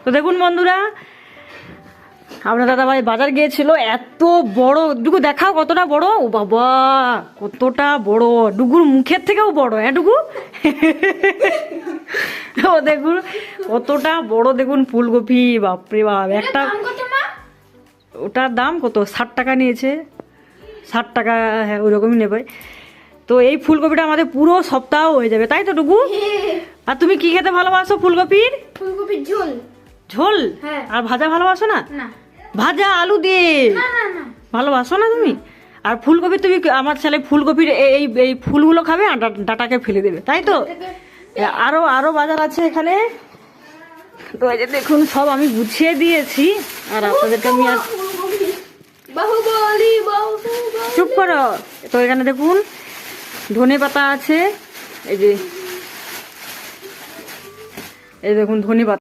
তো দেখুন বন্ধুরা, আপনার দাদাভাই বাজার গিয়েছিল, এত বড় ডুগু দেখাও কতটা বড়। ও বাবা কতটা বড়, ডুগুর মুখের থেকেও বড়। হ্যাঁ ডুগু, ও দেখুন কতটা বড়। দেখুন ফুলকপি, বাপরে বাপ। একটা ওটার দাম কত, 60 টাকা নিয়েছে, 60 টাকা। হ্যাঁ ওইরকমই নেবে। তো এই ফুলকপিটা আমাদের পুরো সপ্তাহ হয়ে যাবে, তাই তো ডুগু? আর তুমি কি খেতে ভালোবাসো? ফুলকপির ঝোল। ঝোল? হ্যাঁ। আর ভাজা ভালোবাসো না? ভাজা আলু দিয়ে ভালোবাসো না তুমি? আর ফুলকপি তুমি, আমার ছেলে ফুলকপির এই এই ফুলগুলো খাবে আর ডাটাকে ফেলে দেবে, তাই তো? আরো আরো বাজার আছে এখানে। তো এই যে দেখুন সব আমি গুছিয়ে দিয়েছি, আর আপনাদেরকে আমি আর চুপ করো। তো এখানে দেখুন ধনে পাতা আছে, এই যে এই দেখুন ধনে পাতা।